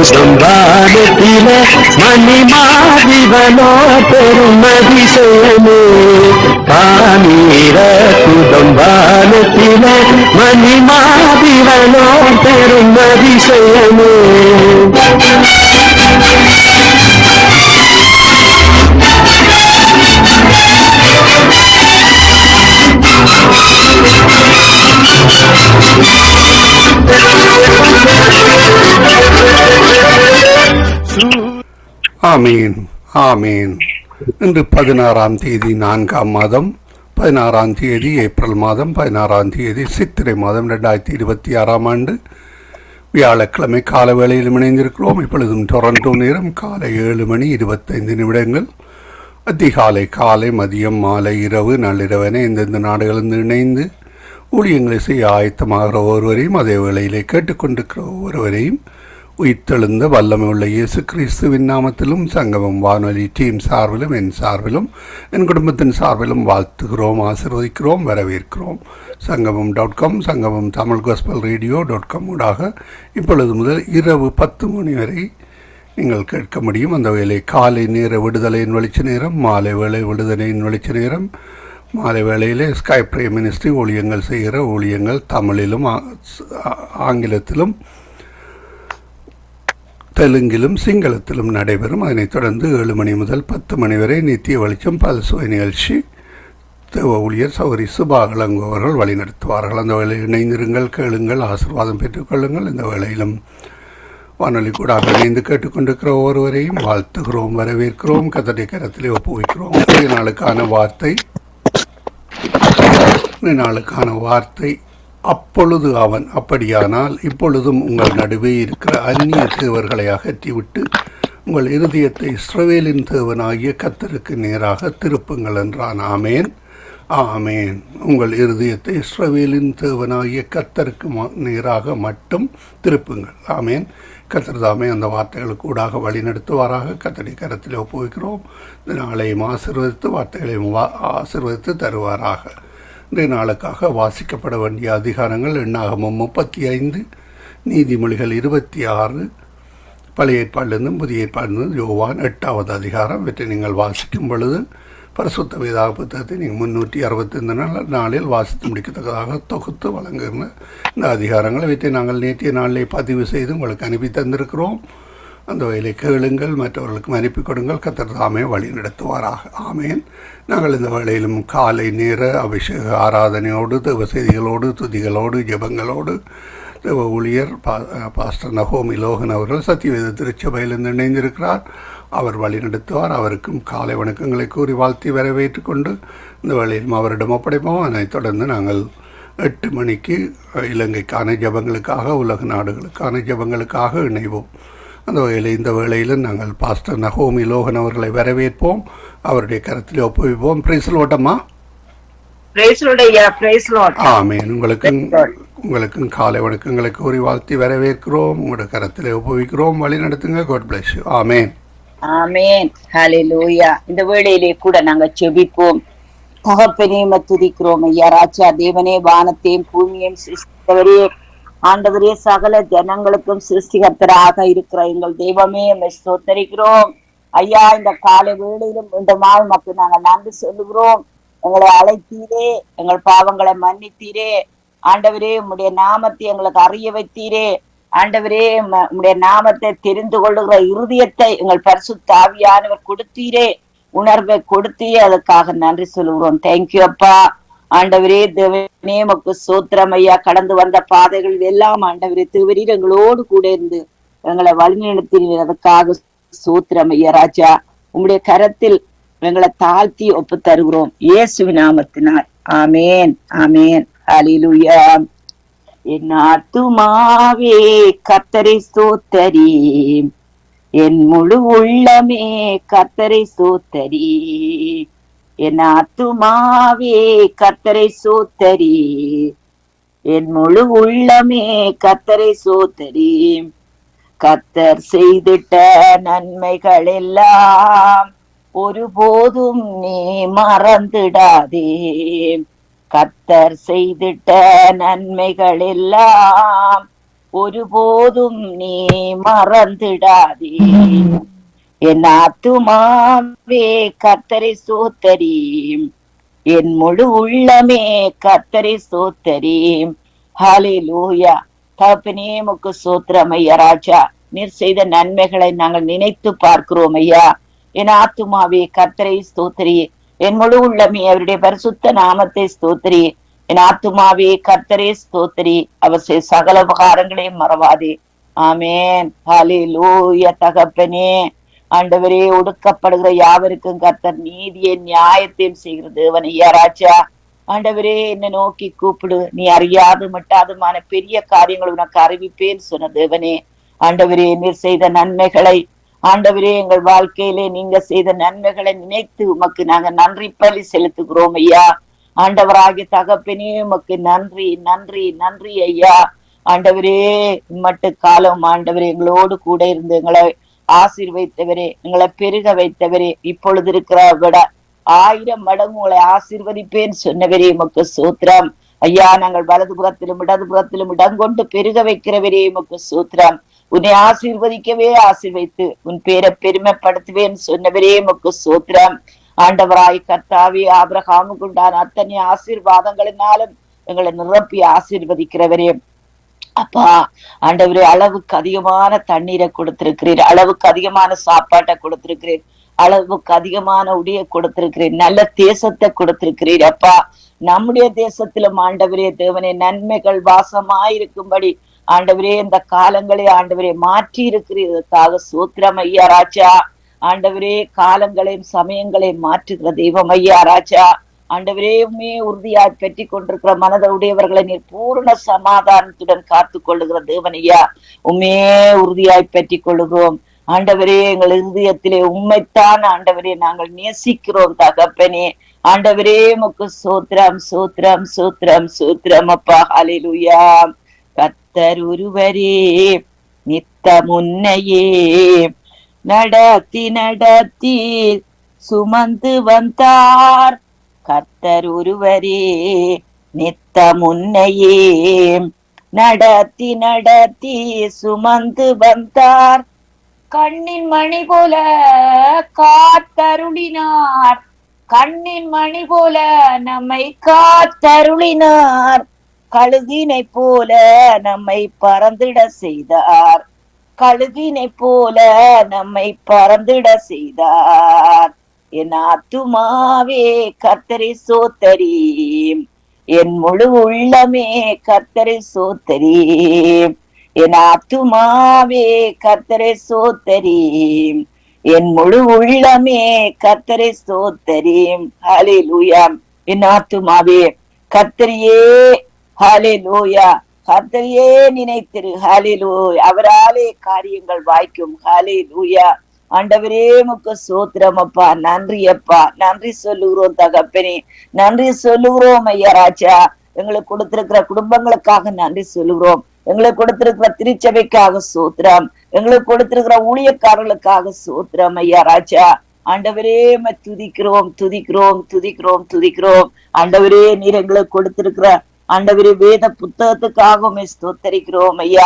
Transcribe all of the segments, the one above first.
குடும்பாலத்தில மணிமாதிவனோ பெரும் அதிசயமே பாமீர குடும்பாலத்தில மணிமாதிவனோ பெரும் அதிசயமே ஆமீன் ஆமீன். இன்று 16ஆம் தேதி 4ஆம் மாதம் 16ஆம் தேதி ஏப்ரல் மாதம் 16ஆம் தேதி சித்திரை மாதம் 2026ஆம் ஆண்டு வியாழக்கிழமை கால வேளையில் இணைந்திருக்கிறோம். இப்பொழுதும் டொரண்டோ நேரம் காலை 7:25. அதிகாலை காலை மதியம் மாலை இரவு நள்ளிரவென எந்தெந்த நாடுகளிலிருந்து இணைந்து ஊழியங்களை செய்ய ஆயத்தமாகிற ஒருவரையும் அதே வேளையிலே கேட்டுக்கொண்டிருக்கிற ஒருவரையும் உயிர்த்தெழுந்த வல்லமை உள்ள இயேசு கிறிஸ்துவின் நாமத்திலும் சங்கமம் வானொலி டீம் சார்பிலும் என் சார்பிலும் என் குடும்பத்தின் சார்பிலும் வாழ்த்துகிறோம், ஆசீர்வதிக்கிறோம், வரவேற்கிறோம். சங்கமம்.com சங்கமம் தமிழ் காஸ்பல் ரேடியோ.com ஊடாக இப்பொழுது முதல் இரவு 10 மணி வரை நீங்கள் கேட்க முடியும். அந்த வேளை காலை நேர விடுதலையின் வெளிச்ச நேரம், மாலை வேளை விடுதலையின் வெளிச்ச நேரம். மாலை வேளையிலே ஸ்கை பிரே மினிஸ்ட்ரி ஊழியங்கள் செய்கிற ஊழியங்கள் தமிழிலும் ஆங்கிலத்திலும் தெலுங்கிலும் சிங்களத்திலும் நடைபெறும். அதனைத் தொடர்ந்து 7 மணி முதல் 10 மணி வரை நித்திய வெளிச்சம் பல்சுவை நிகழ்ச்சி தேவ ஊழியர் சௌரி சுபா இளங்கோ அவர்கள் வழிநடத்துவார்கள். அந்த வேளையில் இணைந்திருங்கள், கேளுங்கள், ஆசீர்வாதம் பெற்றுக்கொள்ளுங்கள். இந்த வேளையிலும் வானொலி கூட இணைந்து கேட்டுக்கொண்டிருக்கிற ஒருவரையும் வாழ்த்துகிறோம், வரவேற்கிறோம், கர்த்தருடைய கரத்திலே ஒப்புவிக்கிறோம். இன்றைய நாளுக்கான வார்த்தை அப்பொழுது அவன், அப்படியானால் இப்பொழுதும் உங்கள் நடுவே இருக்கிற அந்நிய தேவர்களை அகற்றிவிட்டு உங்கள் இருதயத்தை இஸ்ரவேலின் தேவனாகிய கர்த்தருக்கு நேராக திருப்புங்கள் என்றான். ஆமேன் ஆமேன். உங்கள் இருதயத்தை இஸ்ரவேலின் தேவனாகிய கர்த்தருக்கு நேராக மட்டும் திருப்புங்கள். ஆமேன். கர்த்தர் தாமே அந்த வார்த்தைகளுக்கு ஊடாக வழி நடத்துவாராக. கர்த்தருடைய கரத்தில் ஒப்புவிக்கிறோம். இந்த நாளையும் ஆசீர்வதித்து வார்த்தைகளையும் ஆசீர்வதித்து தருவாராக. இன்றைய நாளுக்காக வாசிக்கப்பட வேண்டிய அதிகாரங்கள் எண்ணாகமம் 35, நீதிமொழிகள் 26, பழைய ஏற்பாட்டிலிருந்தும் புதிய ஏற்பாட்டிலிருந்தும் யோவான் 8வது அதிகாரம். இவற்றை நீங்கள் வாசிக்கும் பொழுது பரிசுத்த வேதாக புத்தகத்தை நீங்கள் 365 நாளில் வாசித்து முடிக்கத்தக்கதாக தொகுத்து வழங்குகிற இந்த அதிகாரங்கள். இவற்றை நாங்கள் நேற்றைய நாளிலே பதிவு செய்து உங்களுக்கு அனுப்பி தந்திருக்கிறோம். அந்த வகையிலே கேளுங்கள், மற்றவர்களுக்கும் அனுப்பி கொடுங்கள். கர்த்தர் தாமே வழி நடத்துவாராக. ஆமேன். நாங்கள் இந்த வேளையிலும் காலை நேர அபிஷேக ஆராதனையோடு தேவ செய்திகளோடு துதிகளோடு ஜெபங்களோடு தேவ ஊழியர் பாஸ்டர் நகோமி லோகன் அவர்கள் சத்தியவேத திருச்சபையிலிருந்து இணைந்திருக்கிறார். அவர் வழி நடத்துவார். அவருக்கும் காலை வணக்கங்களை கூறி வாழ்த்தி வரவேற்று கொண்டு இந்த வேளையிலும் அவரிடம் ஒப்படைப்போம். அதனைத் தொடர்ந்து நாங்கள் 8 மணிக்கு இலங்கைக்கான ஜெபங்களுக்காக, உலக நாடுகளுக்கான ஜெபங்களுக்காக இணைவோம். அந்த வகையில் இந்த வேளையில் நாங்கள் பாஸ்டர் நகோமி லோகன் அவர்களை வரவேற்போம், அவருடைய கருத்தில் ஒப்புவிப்போம். பிரைஸ் லோட்டம்மா. ஆமேன். உங்களுக்கும் காலை வணக்கங்களை கூறி வாழ்த்தி வரவேற்கிறோம். உங்களுடைய கருத்தில் ஒப்புவிக்கிறோம். வழி நடத்துங்க. God bless you. ஆமேன் ஆமேன். ஹல்லேலூயா. இந்த வேளையிலே கூட நாங்கள் செபிப்போம். தகப்பனே துதிக்கிறோம் ஐயா. ராஜா தேவனே, வானத்தையும் பூமியையும் சிருஷ்டித்தவரே, ஆண்டவரே, சகல ஜனங்களுக்கும் சிருஷ்டிகர்த்தராக இருக்கிற எங்கள் தெய்வமே, ஸ்தோத்தரிக்கிறோம் ஐயா. இந்த காலை வேளையிலும் இந்த நாள் மக்கள் நாங்கள் நன்றி சொல்லுகிறோம். எங்களை அழைத்தீரே, எங்கள் பாவங்களை மன்னித்தீரே ஆண்டவரே. உம்முடைய நாமத்தை எங்களுக்கு அறிய வைத்தீரே ஆண்டவரே. உம்முடைய நாமத்தை தெரிந்து கொள்ளுகிற இருதயத்தை எங்கள் பரிசுத்த ஆவியானவர் கொடுத்தீரே, உணர்வை கொடுத்தீரே. அதுக்காக நன்றி சொல்லுகிறோம். தேங்க்யூ அப்பா. ஆண்டவரே தேவனே, மக்கு சோத்திரம் ஐயா. கடந்து வந்த பாதைகள் எல்லாம் ஆண்டவரே திருவரீர் எங்களோடு கூட இருந்து எங்களை வழிநடத்தினீர். அதுக்காக சோத்திரம் ஐயா. ராஜா, உம்முடைய கரத்தில் எங்களை தாழ்த்தி ஒப்பு தருகிறோம் இயேசுவின் நாமத்தினால். ஆமேன் ஆமேன். ஹல்லேலூயா. என் ஆத்துமாவே கர்த்தரை ஸ்தோத்தரி, என் முழு உள்ளமே கர்த்தரை ஸ்தோத்தரி. என் ஆத்துமாவே கர்த்தரை சோத்தரி, என் முழு உள்ளமே கர்த்தரை சோத்தரி. கர்த்தர் செய்திட்ட நன்மைகள் எல்லாம் ஒருபோதும் நீ மறந்துடாதே. கர்த்தர் செய்திட்ட நன்மைகள் எல்லாம் ஒருபோதும் நீ மறந்திடாதே. என் ஆத்துமாவே கர்த்தரை ஸ்தோத்தரி, என் முழு உள்ளமே கர்த்தரை ஸ்தோத்தரி. ஹல்லேலூயா. தகப்பனே உமக்கு ஸ்தோத்திரம் ஐயா ராஜா. நீர் செய்த நன்மைகளை நாங்கள் நினைத்து பார்க்கிறோம் ஐயா. என் ஆத்துமாவே கர்த்தரை ஸ்தோத்திரி, என் முழு உள்ளமே அவருடைய பரிசுத்த நாமத்தை ஸ்தோத்திரி. என் ஆத்துமாவே கர்த்தரே ஸ்தோத்திரி, அவர் சகல உபகாரங்களையும் மறவாதே. ஆமேன். ஹல்லேலூயா. தகப்பனே ஆண்டவரே, ஒடுக்கப்படுகிற யாவருக்கும் கர்த்தர் நீதியை நியாயத்தையும் செய்கிற தேவன் ஐயா ராஜா. ஆண்டவரே, என்னை நோக்கி கூப்பிடு, நீ அறியாது மட்டாதுமான பெரிய காரியங்கள் உனக்கு அறிவிப்பேன் சொன்ன தேவனே. ஆண்டவரே, நீர் செய்த நன்மைகளை, ஆண்டவரே எங்கள் வாழ்க்கையிலே நீங்க செய்த நன்மைகளை நினைத்து உமக்கு நாங்க நன்றி பலி செலுத்துகிறோம் ஐயா. ஆண்டவராகிய தகப்பனே உமக்கு நன்றி நன்றி நன்றி ஐயா. ஆண்டவரே, இம்மட்டு காலம் ஆண்டவரே எங்களோடு கூட இருந்து எங்களை ஆசீர்வதித்தவரே, எங்களை பெருக வைத்தவரே, இப்பொழுது இருக்கிற விட 1000 மடங்கு உங்களை ஆசீர்வதிப்பேன் சொன்னவரே உமக்கு சூத்திரம் ஐயா. நாங்கள் வலதுபுறத்திலும் இடதுபுறத்திலும் இடங்கொண்டு பெருக வைக்கிறவரே உமக்கு சூத்திரம். உன்னை ஆசீர்வதிக்கவே ஆசீர்வைத்து உன் பேரை பெருமைப்படுத்துவேன் சொன்னவரே உமக்கு சூத்திரம். ஆண்டவராய் கர்த்தாவே, ஆபிரகாமுக்கு உண்டான அத்தனை ஆசீர்வாதங்களினாலும் எங்களை நிரப்பி ஆசீர்வதிக்கிறவரே அப்பா. ஆண்டவரே, அளவுக்கு அதிகமான தண்ணீரை கொடுத்திருக்கிறீர், அளவுக்கு அதிகமான சாப்பாட்டை கொடுத்திருக்கிறீர், அளவுக்கு அதிகமான உடைய கொடுத்திருக்கிறீர், நல்ல தேசத்தை கொடுத்திருக்கிறீர் அப்பா. நம்முடைய தேசத்திலும் ஆண்டவரே தேவனே நன்மைகள் வாசமாயிருக்கும்படி ஆண்டவரே இந்த காலங்களை ஆண்டவரே மாற்றி இருக்கிறதற்காக சூத்திரம் ஐயா ராஜா. ஆண்டவரே, காலங்களையும் சமயங்களையும் மாற்றுகிற தெய்வம் ஐயா ராஜா. ஆண்டவரே, உண்மையே உறுதியாய் பெற்றி கொண்டிருக்கிற மனதை உடையவர்களை நீர் பூர்ண சமாதானத்துடன் காத்து கொள்ளுகிற தேவனையா. உண்மையே உறுதியாய் பெற்றி கொள்ளுகிறோம் ஆண்டவரே. எங்கள் இருதயத்திலே உண்மைத்தான் ஆண்டவரே நாங்கள் நேசிக்கிறோம் தகப்பனே. ஆண்டவரே உமக்கு சோத்திரம் சோத்திரம் சோத்திரம் சோத்திரம் அப்பா. ஹல்லேலூயா. கர்த்தர் ஒருவரே நித்த முன்னையே நடத்தி நடத்தி சுமந்து வந்தார். கர்த்தர் ஒருவரே நித்த முன்னையே நடத்தி நடத்தி சுமந்து வந்தார். கண்ணின் மணி போல காத்தருளினார், கண்ணின் மணி போல நம்மை காத்தருளினார். கழுகினை போல நம்மை பறந்திட செய்தார், கழுகினை போல நம்மை பறந்திட செய்தார். என் ஆத்துமாவே கர்த்தரை ஸ்தோத்தரி, என் முழு உள்ளமே கர்த்தரை ஸ்தோத்தரி. என் ஆத்துமாவே கர்த்தரை ஸ்தோத்தரி, என் முழு உள்ளமே கர்த்தரை ஸ்தோத்தரி. ஹல்லேலூயா. என் ஆத்துமாவே கர்த்தரையே, ஹல்லேலூயா, கர்த்தரையே நினைத்திரு. ஹல்லேலூயா. அவராலே காரியங்கள் வாய்க்கும். ஹல்லேலூயா. ஆண்டவரே உமக்கு ஸ்தோத்திரம் அப்பா. நன்றி அப்பா, நன்றி சொல்லுகிறோம் தகப்பனே, நன்றி சொல்லுகிறோம் ஐயா ராஜா. எங்களுக்கு கொடுத்திருக்கிற குடும்பங்களுக்காக நன்றி சொல்லுகிறோம், எங்களுக்கு கொடுத்திருக்கிற திருச்சபைக்காக ஸ்தோத்திரம், எங்களுக்கு கொடுத்திருக்கிற ஊழியக்காரர்களுக்காக ஸ்தோத்திரம் ஐயா ராஜா. ஆண்டவரே துதிக்கிறோம் துதிக்கிறோம் துதிக்கிறோம் துதிக்கிறோம். ஆண்டவரே, நீர் எங்களுக்கு கொடுத்திருக்கிற ஆண்டவரே வேத புத்தகத்துக்காக ஸ்தோத்தரிக்கிறோம் ஐயா.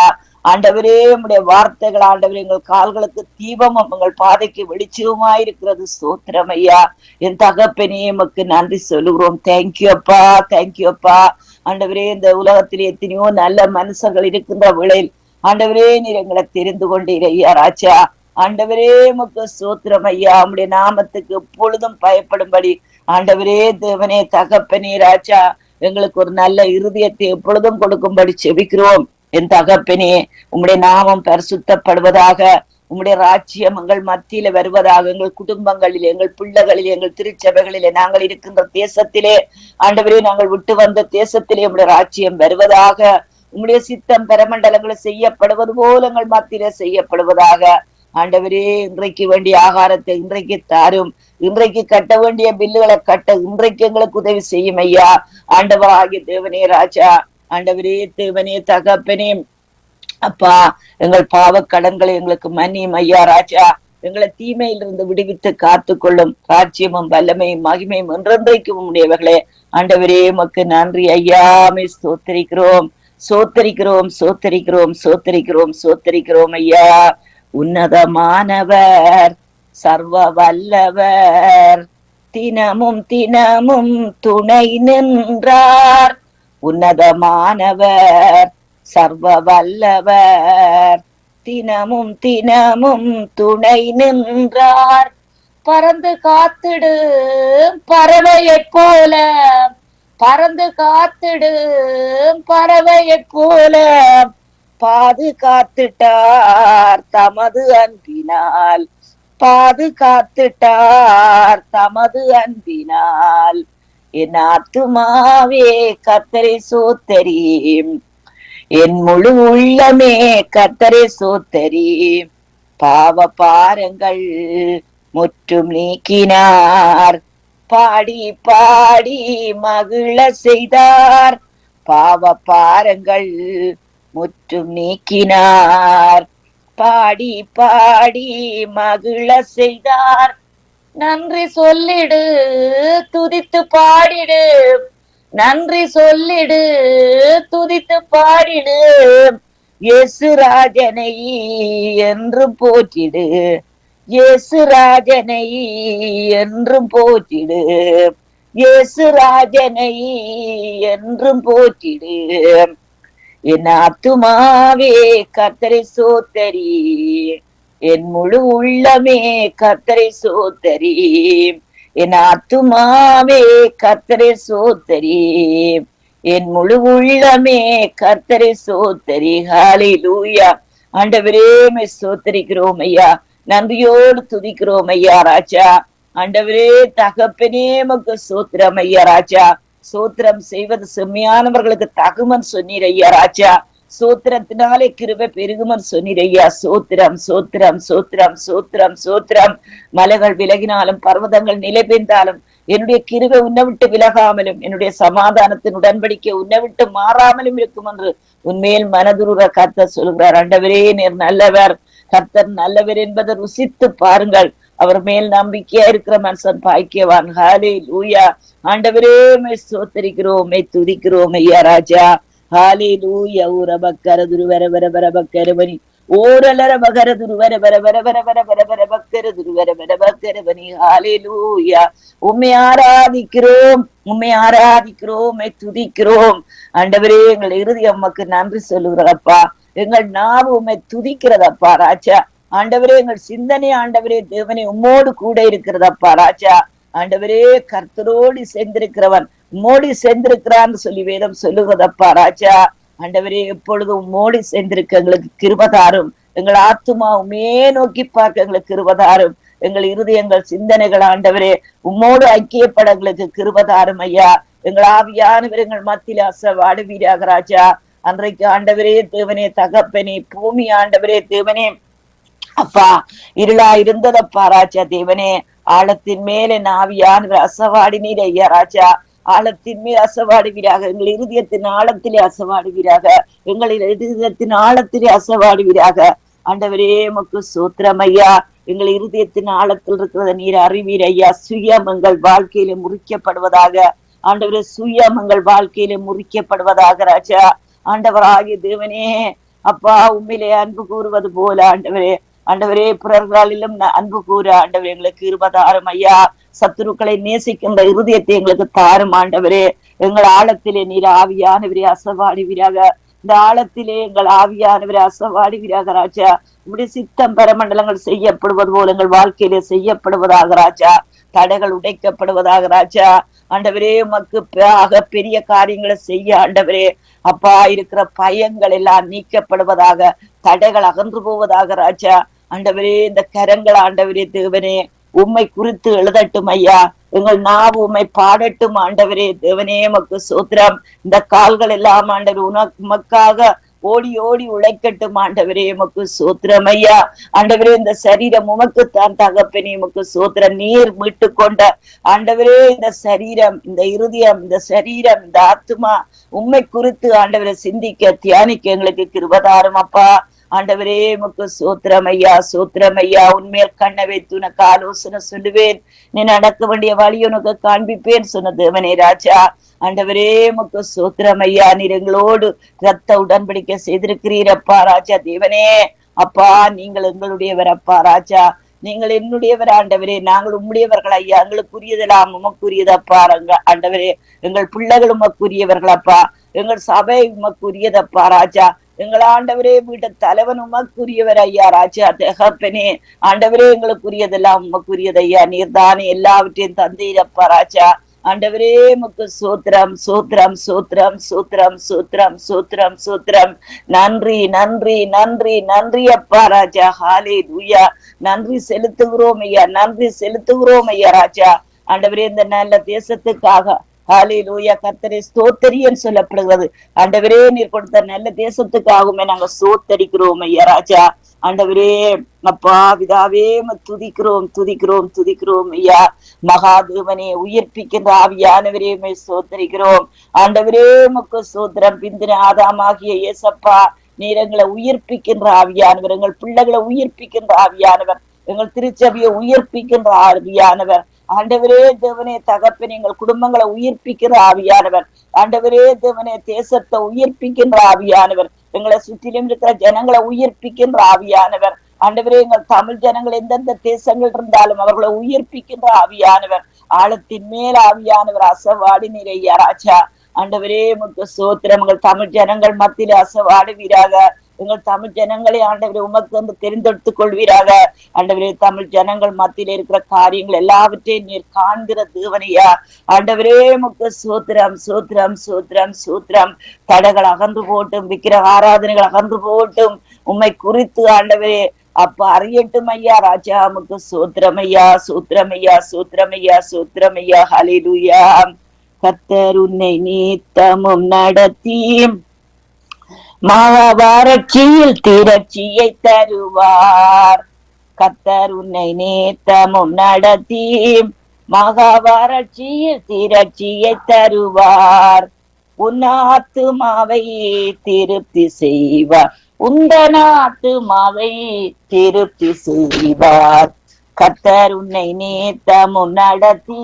ஆண்டவரே, உம்முடைய வார்த்தைகள் ஆண்டவரே எங்கள் கால்களுக்கு தீபமும் எங்கள் பாதைக்கு வெளிச்சமாயிருக்கிறது. ஸ்தோத்திரம் ஐயா. என் தகப்பனே உமக்கு நன்றி சொல்லுகிறோம். தேங்க்யூ அப்பா, தேங்க்யூ அப்பா. ஆண்டவரே, இந்த உலகத்தில் எத்தனையோ நல்ல மனுஷர்கள் இருக்கின்ற வேளையில் ஆண்டவரே நீர் எங்களை தெரிந்து கொண்டீர் ஐயா ராஜா. ஆண்டவரே உமக்கு ஸ்தோத்திரம் ஐயா. உம்முடைய நாமத்துக்கு எப்பொழுதும் பயப்படும்படி ஆண்டவரே தேவனே தகப்பனே ராஜா எங்களுக்கு ஒரு நல்ல இருதயத்தை எப்பொழுதும் கொடுக்கும்படி செபிக்கிறோம். என் தகப்பனே, உம்முடைய நாமம் பரிசுத்தப்படுவதாக, உம்முடைய ராஜ்யம் எங்கள் மத்தியில வருவதாக, எங்கள் குடும்பங்களில், எங்கள் பிள்ளைகளில், எங்கள் திருச்சபைகளிலே, நாங்கள் இருக்கின்ற தேசத்திலே ஆண்டவரே, நாங்கள் விட்டு வந்த தேசத்திலே உம்முடைய ராஜ்யம் வருவதாக. உம்முடைய சித்தம் பெரமண்டலங்கள் செய்யப்படுவது போல எங்கள் மத்தியிலே செய்யப்படுவதாக. ஆண்டவரே, இன்றைக்கு வேண்டிய ஆகாரத்தை இன்றைக்கு தாரும், இன்றைக்கு கட்ட வேண்டிய பில்லுகளை கட்ட இன்றைக்கு எங்களுக்கு உதவி செய்யும் ஐயா. ஆண்டவராகிய தேவனே ராஜா, ஆண்டவரே தேவனே தகப்பனே அப்பா, எங்கள் பாவ கடன்களை எங்களுக்கு மன்னியும் ஐயா ராஜா. எங்களை தீமையிலிருந்து விடுவித்து காத்து கொள்ளும். ராஜ்யமும் வல்லமையும் மகிமையும் என்றென்றைக்கும் உடையவர்களே. ஆண்டவரே உமக்கு நன்றி ஐயா. ஸ்தோத்திரிக்கிறோம். சோத்தரிக்கிறோம் சோத்தரிக்கிறோம் சோத்தரிக்கிறோம் சோத்தரிக்கிறோம் ஐயா. உன்னதமானவர், சர்வ வல்லவர், தினமும் தினமும் துணை நின்றார். உன்னதமானவர், சர்வ வல்லவர், தினமும் தினமும் துணை நின்றார். பறந்து காத்திடு பறவையைப் போல, பறந்து காத்திடு பறவையைப் போல, பாதுகாத்துட்டார் தமது அன்பினால், பாதுகாத்துட்டார் தமது அன்பினால். என் ஆத்துமாவே கர்த்தரை சோத்தரி, என் முழு உள்ளமே கர்த்தரை சோத்தரி. பாவ பாரங்கள் முற்றும் நீக்கினார், பாடி பாடி மகிழ செய்தார். பாவ பாரங்கள் முற்றும் நீக்கினார், பாடி பாடி மகிழ செய்தார். நன்றி சொல்லிடு துதித்து பாடிடு, நன்றி சொல்லிடு துதித்து பாடிடு. இயேசு ராஜனை என்றும் போற்றிடு, இயேசு ராஜனை என்றும் போற்றிடு, இயேசு ராஜனை என்றும் போற்றிடு. என் ஆத்துமாவே கர்த்தரை சோத்தரி, என் முழு உள்ளமே கர்த்தரை சோத்தரி. என் ஆத்துமாவே கர்த்தரை சோத்தரி, என் முழு உள்ளமே கர்த்தரை சோத்தரி. ஹல்லேலூயா. ஆண்டவரே மை சோத்தரிக்கிறோம் ஐயா, நன்றியோடு துதிக்கிறோம் ஐயா ராஜா. ஆண்டவரே தகப்பனே மக்கு சோத்திரம் ஐயா ராஜா. சோத்திரம் செய்வது செம்மையானவர்களுக்கு தகுமன் சொன்னீர் ஐயா ராஜா. சோத்திரத்தினாலே கிருபை பெருகுமன் சொன்னீர் ஐயா. சோத்திரம் சோத்திரம் சோத்திரம் சோத்திரம் சோத்திரம். மலைகள் விலகினாலும் பர்வதங்கள் நிலை பெய்ந்தாலும் என்னுடைய கிருபை உன்னை விட்டு விலகாமலும் என்னுடைய சமாதானத்தின் உடன்படிக்கை உன்னை விட்டு மாறாமலும் இருக்கும் என்று உன்மேல் மனதுருக கர்த்தர் சொல்கிறார். ஆண்டவரே நீர் நல்லவர், கர்த்தர் நல்லவர் என்பதை ருசித்து பாருங்கள். அவர் மேல் நம்பிக்கையா இருக்கிற மனுஷன் பாக்கியவான். ஹல்லேலூயா. ஆண்டவரே மை ஸ்தோத்திரிக்கிறோம், மை துதிக்கிறோம் ஐயா ராஜா. ஹல்லேலூயா. ஊரபக்கர துருவர வர வர பக்கரவனி, ஓரலர பகர துருவர வர வர வர வர வர வர பக்கர துருவர வர பக்கரவனி. ஹல்லேலூயா. உம்மை ஆராதிக்கிறோம், உம்மை ஆராதிக்கிறோம், உம்மை துதிக்கிறோம். ஆண்டவரே எங்கள் இருதயம் உமக்கு நன்றி சொல்லுகிறப்பா. எங்கள் நாவு உம்மை துதிக்கிறதப்பா ராஜா. ஆண்டவரே எங்கள் சிந்தனை ஆண்டவரே தேவனே உம்மோடு கூட இருக்கிறதப்பா ராஜா. ஆண்டவரே கர்த்தரோடு சேர்ந்திருக்கிறவன் உம்மோடி சேர்ந்திருக்கிறான்னு சொல்லி வேதம் சொல்லுகிறதப்பா ராஜா. ஆண்டவரே எப்பொழுதும் உம்மோடி சேர்ந்திருக்க எங்களுக்கு கிருபதாரும். எங்கள் ஆத்துமா உம்மே நோக்கி பார்க்க எங்களுக்கு கிருபதாரும். எங்கள் இருதயங்கள் சிந்தனைகள் ஆண்டவரே உம்மோடு ஐக்கியப்பட எங்களுக்கு கிருபதாரும் ஐயா. எங்கள் ஆவியானவர் எங்கள் மத்தியில அசைவாடுவீராக ராஜா. அன்றைக்கு ஆண்டவரே தேவனே தகப்பனே பூமி ஆண்டவரே தேவனே அப்பா இருளா இருந்ததப்பா ராஜா. தேவனே ஆழத்தின் மேலே ஆவியானவர் அசைவாடினீர் ஐயா ராஜா. ஆழத்தின் மேல் அசைவாடுவீராக, எங்கள் இருதயத்தின் ஆழத்திலே அசைவாடுவீராக, எங்களின் இருதயத்தின் ஆழத்திலே அசைவாடுவீராக. ஆண்டவரே உமக்கு சோத்திரம் ஐயா. எங்கள் இருதயத்தின் ஆழத்தில் இருக்கிறத நீர் அறிவீர் ஐயா. சுயம் எங்கள் வாழ்க்கையில முறிக்கப்படுவதாக ஆண்டவரே, சுயம் எங்கள் வாழ்க்கையில முறிக்கப்படுவதாக ராஜா. ஆண்டவராகிய தேவனே அப்பா உண்மையிலே அன்பு கூறுவது போல ஆண்டவரே, ஆண்டவரே பிறர்களிலும் அன்பு கூற ஆண்டவரே எங்களுக்கு இருபதாயிரம் ஐயா. சத்துருக்களை நேசிக்கின்ற இருதயத்தை எங்களுக்கு தாரும் ஆண்டவரே. எங்கள் ஆழத்திலே நீர் ஆவியானவரே அசைவாடுவீராக. இந்த ஆழத்திலே எங்கள் ஆவியானவரே அசைவாடுவீராக ராஜா. இப்படி சித்தம் பரமண்டலங்கள் செய்யப்படுவது போல எங்கள் வாழ்க்கையிலே செய்யப்படுவதாக ராஜா. தடைகள் உடைக்கப்படுவதாக ராஜா. ஆண்டவரே உமக்கு பெரிய காரியங்களை செய்ய ஆண்டவரே அப்பா இருக்கிற பயங்கள் எல்லாம் நீக்கப்படுவதாக, தடைகள் அகன்று போவதாக ராஜா. ஆண்டவரே இந்த கரங்கள் ஆண்டவரே தேவனே உம்மை குறித்து எழுதட்டும் ஐயா. எங்கள் நாவு உம்மை பாடட்டும் ஆண்டவரே தேவனே உமக்கு சோத்திரம். இந்த கால்கள் எல்லாம் ஆண்டவர் உமக்காக ஓடி ஓடி உழைக்கட்டும் ஆண்டவரே உமக்கு சோத்திரம் ஐயா. ஆண்டவரே இந்த சரீரம் உமக்குத்தான் தகப்பனே உமக்கு சோத்திரம். நீர் மீட்டு கொண்ட ஆண்டவரே இந்த சரீரம், இந்த இருதயம், இந்த சரீரம், இந்த ஆத்துமா உம்மை குறித்து ஆண்டவரை சிந்திக்க தியானிக்க எங்களுக்கு கிருபதாரும் அப்பா. ஆண்டவரே உமக்கு சூத்திரமையா சூத்திரமையா. உண்மையில் கண்ணை வைத்து உனக்கு ஆலோசனை சொல்லுவேன், நீ நடக்க வேண்டிய வழி உனக்கு காண்பிப்பேன் சொன்ன தேவனே ராஜா. ஆண்டவரே உமக்கு சூத்திரமையா. நீர் எங்களோடு ரத்த உடன்படிக்கை செய்திருக்கிறீரப்பா ராஜா. தேவனே அப்பா, நீங்கள் எங்களுடையவர் அப்பா ராஜா, நீங்கள் என்னுடையவர் ஆண்டவரே, நாங்கள் உம்முடையவர்கள் ஐயா. எங்களுக்குரியதெல்லாம் உமக்குரியதப்பா ஆண்டவரே. எங்கள் பிள்ளைகள் உமக்குரியவர்கள் அப்பா, எங்கள் சபை உமக்குரியதப்பா ராஜா. எங்கள் ஆண்டவரே வீட்டு தலைவன் உமக்குரியவர் ஐயா ராஜா. தகப்பனே ஆண்டவரே, எங்களுக்குரியதெல்லாம் உமக்குரியது ஐயா. நீர்தானே எல்லாவற்றையும் தந்தீரப்பா ராஜா. ஆண்டவரே உமக்கு சூத்திரம் சூத்திரம் சூத்திரம் சூத்திரம் சூத்திரம் சூத்திரம் சூத்திரம். நன்றி நன்றி நன்றி நன்றி அப்பா ராஜா. ஹல்லேலூயா. நன்றி செலுத்துகிறோம் ஐயா, நன்றி செலுத்துகிறோம் ஐயா ராஜா. ஆண்டவரே இந்த நல்ல தேசத்துக்காக ஹல்லேலூயா கர்த்தரே ஸ்தோத்திரியன்னு சொல்லப்படுகிறது. ஆண்டவரே நீர் கொடுத்த நல்ல தேசத்துக்காகவுமே நாங்க ஸ்தோத்தரிக்கிறோம் ஐயா ராஜா. ஆண்டவரே அப்பா பிதாவே துதிக்கிறோம் துதிக்கிறோம் துதிக்கிறோம் ஐயா. மகாதேவனே உயிர்ப்பிக்கின்ற ஆவியானவரே ஸ்தோத்தரிக்கிறோம். ஆண்டவரே உமக்கு ஸ்தோத்திரம். பிந்தின ஆதாமாகிய இயேசப்பா, நீர் எங்களை உயிர்ப்பிக்கின்ற ஆவியானவர், எங்கள் பிள்ளைகளை உயிர்ப்பிக்கின்ற ஆவியானவர், எங்கள் திருச்சபையை உயிர்ப்பிக்கின்ற ஆவியானவர். ஆண்டவரே தேவனே தகப்பனே, எங்கள் குடும்பங்களை உயிர்ப்பிக்கிற ஆவியானவர். ஆண்டவரே தேவனே தேசத்தை உயிர்ப்பிக்கின்ற ஆவியானவர், எங்களை சுற்றிலும் இருக்கிற ஜனங்களை உயிர்ப்பிக்கின்ற ஆவியானவர். ஆண்டவரே எங்கள் தமிழ் ஜனங்கள் எந்தெந்த தேசங்கள் இருந்தாலும் அவர்களை உயிர்ப்பிக்கின்ற ஆவியானவர். ஆழத்தின் மேல் ஆவியானவர் அசவாடி நிறைய ராஜா. ஆண்டவரே உமக்கு ஸ்தோத்திரம். எங்கள் தமிழ் ஜனங்கள் மத்தியில அசவாடுவீராக. எங்கள் தமிழ் ஜனங்களை ஆண்டவரே உமக்கு வந்து தெரிந்தெடுத்துக் கொள்வீராக. ஆண்டவரே தமிழ் ஜனங்கள் மத்தியில இருக்கிற காரியங்கள் எல்லாவற்றையும் நீர் காண்கிற தேவனையா. ஆண்டவரே உமக்கு சூத்திரம் சூத்திரம் சூத்திரம் சூத்திரம். தடைகள் அகன்று போட்டும், விக்கிரக ஆராதனைகள் அகன்று போட்டும், உம்மை குறித்து ஆண்டவரே அப்ப அறியட்டும் ஐயா ராஜா. உமக்கு சூத்திரமையா சூத்திரமையா சூத்திரமையா சூத்திரமையா. ஹல்லேலூயா. கர்த்தர் உன்னை நீத்தமும் நடத்தி மகாவறட்சியில் திரட்சியை தருவார். கர்த்தர் உன்னை நேத்தமும் நடத்தி மகாவறட்சியில் திரட்சியை தருவார். உன் ஆத்துமாவை திருப்தி செய்வார், உந்தன் ஆத்துமாவை திருப்தி செய்வார். கர்த்தர் உன்னை நேத்தமும் நடத்தி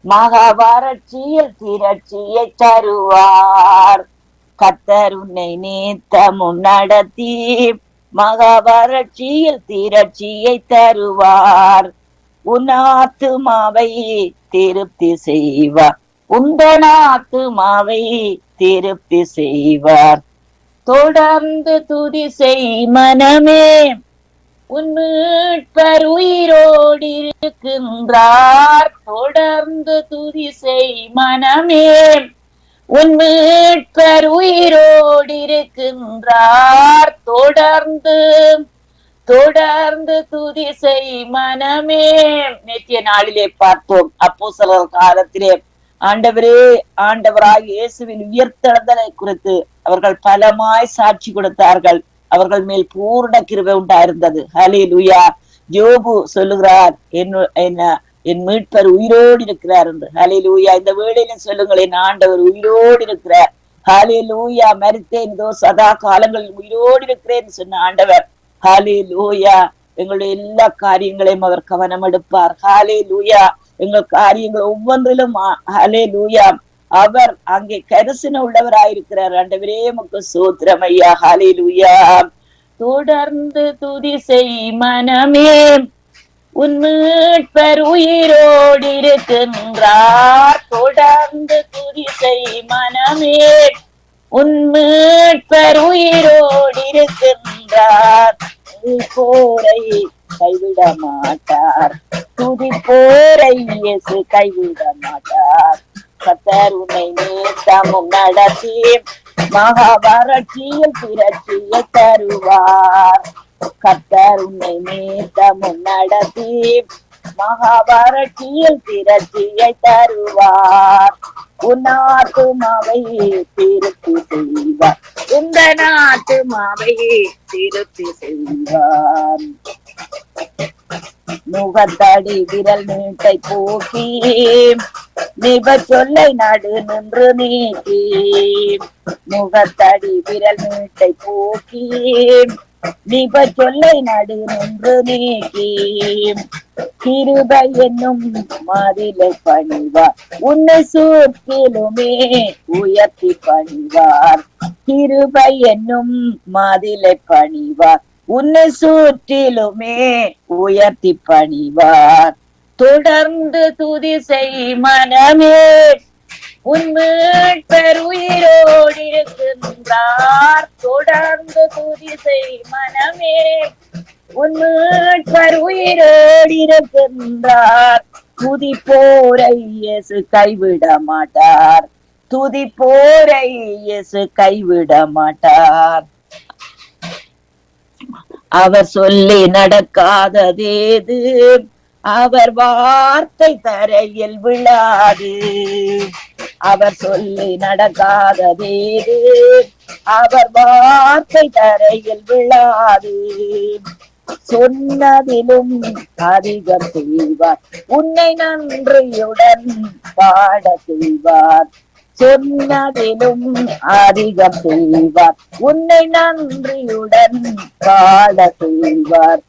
மகாவறட்சியில் திரட்சியை தருவார். கர்த்தர் உன்னை நேத்தமும் நடத்தி மகாவறட்சியில் திரட்சியை தருவார். உன் ஆத்துமாவை திருப்தி செய்வார், உந்தன் ஆத்துமாவை திருப்தி செய்வார். தொடர்ந்து துதி செய் மனமே, உன் மீட்பர் உயிரோடு இருக்கின்றார். தொடர்ந்து துதி செய் மனமே, உன் மீட்பர் உயிரோடு இருக்கின்றார். தொடர்ந்து தொடர்ந்து துதி செய் மனமே. நேற்றைய நாளிலே பார்த்தோம், அப்போஸ்தலர் காலத்திலே ஆண்டவரே ஆண்டவராய் இயேசுவின் உயிர்த்தெழுதலை குறித்து அவர்கள் பலமாய் சாட்சி கொடுத்தார்கள். அவர்கள் மேல் பூர்ண கிருபை உண்டாயிருந்தது. ஹல்லேலூயா. யோபு சொல்லுகிறார், என் மீட்பர் உயிரோடு இருக்கிறார் என்று. ஹல்லேலூயா. இந்த வேளையில சொல்லுங்கள், என் ஆண்டவர் உயிரோடு இருக்கிறார். ஹல்லேலூயா. மரித்தேன், இதோ சதா காலங்களில் உயிரோடு இருக்கிறேன் சொன்ன ஆண்டவர். ஹல்லேலூயா. எங்களுடைய எல்லா காரியங்களையும் அவர் கவனம் எடுப்பார். ஹல்லேலூயா. எங்கள் காரியங்கள் ஒவ்வொன்றிலும் ஹல்லேலூயா அவர் அங்கே கரிசனை உள்ளவராயிருக்கிறார். ஆண்டவரே உமக்கு ஸ்தோத்திரம் ஐயா. ஹல்லேலூயா. தொடர்ந்து துதி செய் மனமே, உன் மீட்பர் உயிரோடு இருக்கின்றார். தொடர்ந்து துதி செய் மனமே, உன் மீட்பர் உயிரோடு இருக்கின்றார். போரை கைவிட மாட்டார், துதி போரை இயேசு கைவிட மாட்டார். கர்த்தர் உன்னை நேத்தமும் நடத்தி மகாவறட்சியில் திரட்சியை தருவார். கர்த்தர் உன்னை நேத்தமும் நடத்தி மகாவறட்சியில் திரட்சியை தருவார். உன் ஆத்துமாவை திருப்தி செய்வார், உந்தன் ஆத்துமாவை திருப்தி செய்வார். முகத்தடி விரல் நீட்டை போக்கி நிப சொல்லை நடு நின்று நீக்கி. முகத்தடி விரல் நீட்டை போக்கி தீப சொல்லை நடு நின்று நீக்கி கிருபை என்னும் மாதிலை பணிவார் உன்னை சுற்றிலுமே உயர்த்தி பணிவார் கிருபை என்னும் மாதிலை பணிவார் உன்னை சுற்றிலுமே உயர்த்தி பணிவார் தொடர்ந்து துதி செய் மனமே உன் மீட்பர் உயிரோடு இருக்கின்றார் தொடர்ந்து துதி செய் மனமே உன் மீட்பர் உயிரோடு இருக்கின்றார் துதி போரை இயேசு கைவிட மாட்டார் துதி போரை இயேசு கைவிட மாட்டார் அவர் சொல்லி நடக்காததேது அவர் வார்த்தை தரையில் விழாது அவர் சொல்லி நடக்காததேது அவர் வார்த்தை தரையில் விழாது சொன்னதிலும் அதிகம் செய்வார் உன்னை நன்றியுடன் பாட செய்வார் சொன்னதிலும் அதிகம் செய்வார் உன்னை நன்றியுடன் பாட செய்வார்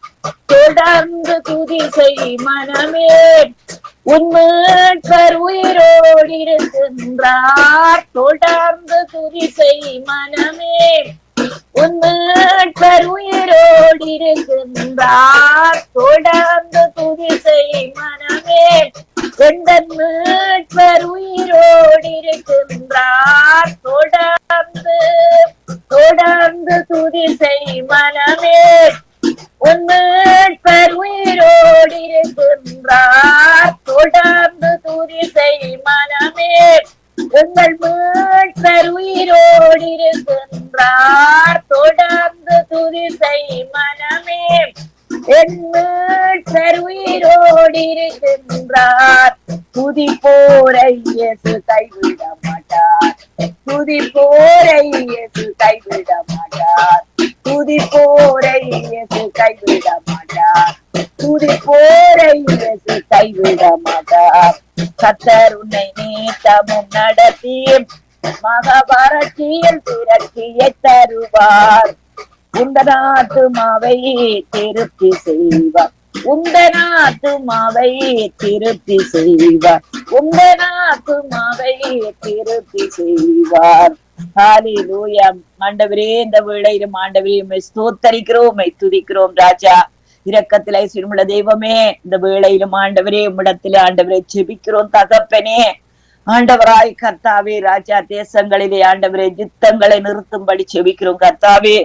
தொடர்ந்து துதி செய் மனமே உன் மீட்பர் உயிரோடு இருக்கின்றார் தொடர்ந்து துதி செய் மனமே உன் மீட்பர் உயிரோடு இருக்கின்றார் தொடர்ந்து துதி செய் மனமே எந்தன் மீட்பர் உயிரோடு இருக்கின்றார் தொடர்ந்து துதி செய் மனமே உன் மீட்பர் உயிரோடு இருக்கின்றார் தொடர்ந்து துதி செய் மனமே உங்கள் மீட்பர் உயிரோடு இருக்கின்றார் தொடர்ந்து துதி செய் மனமே என் மீட்பர் உயிரோடு இருக்கின்றார் துதி போரை இயேசு கைவிட மாட்டார் துதி போரை இயேசு கைவிட மாட்டார் துதி போரை இயேசு கைவிட மாட்டார் துதி போரை இயேசு கைவிட மாட்டார் கர்த்தர் உன்னை நீட்டமும் நடத்தி மகாபாரட்சியில் திரட்சியை தருவார் உந்தன் ஆத்துமாவை திருப்தி செய்வார் உந்தன் ஆத்துமாவை திருப்தி செய்வார் உந்தன் ஆத்துமாவை திருப்தி செய்வார் ஹல்லேலூயா. ஆண்டவரே இந்த வேளையிலும் ஆண்டவரே உம்மை ஸ்தோத்தரிக்கிறோம் உம்மை துதிக்கிறோம் ராஜா இரக்கத்திலே சிறுமுள்ள தெய்வமே இந்த வேளையிலும் ஆண்டவரே உம்மிடத்திலே ஆண்டவரே ஜெபிக்கிறோம் தகப்பனே ஆண்டவராய் கர்த்தாவே ராஜா தேசங்களிலே ஆண்டவரே யுத்தங்களை நிறுத்தும்படி ஜெபிக்கிறோம் கர்த்தாவே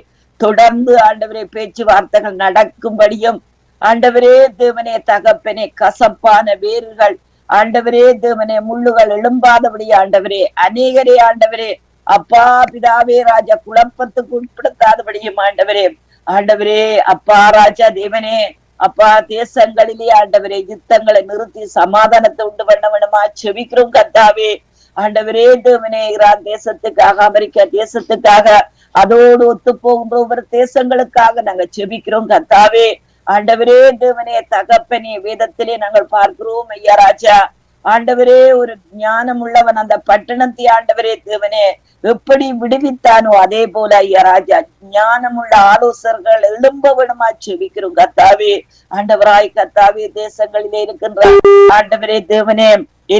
தொடர்ந்து ஆண்டவரே பேச்சுவார்த்தைகள் நடக்கும்படியும் ஆண்டவரே தேவனே தகப்பனே கசப்பான வேர்கள் ஆண்டவரே தேவனே முள்ளுகள் எழும்பாதபடி ஆண்டவரே அநேகரே ஆண்டவரே அப்பா பிதாவே ராஜா குழப்பத்துக்கு உட்படுத்தாதபடியும் ஆண்டவரே ஆண்டவரே அப்பா ராஜா தேவனே அப்பா தேசங்களிலே ஆண்டவரே யுத்தங்களை நிறுத்தி சமாதானத்தை உண்டு பண்ண வேணுமா செபிக்கிறோம் கர்த்தாவே ஆண்டவரே தேவனே ஈரான் தேசத்துக்காக அமெரிக்கா தேசத்துக்காக அதோடு ஒத்து போகின்ற ஒவ்வொரு தேசங்களுக்காக நாங்க செபிக்கிறோம் கர்த்தாவே ஆண்டவரே தேவனே தகப்பனே வேதத்திலே நாங்கள் பார்க்கிறோம் ஐயா ராஜா ஆண்டவரே ஒரு ஞானம் உள்ளவன் அந்த பட்டணத்தை ஆண்டவரே தேவனே எப்படி விடுவித்தானோ அதே போல ஐயா ராஜா ஞானமுள்ள ஆலோசகர்கள் எழும்ப விடுமா செபிக்கிறோம் கர்த்தாவே ஆண்டவராய் கர்த்தாவே தேசங்களிலே இருக்கின்ற ஆண்டவரே தேவனே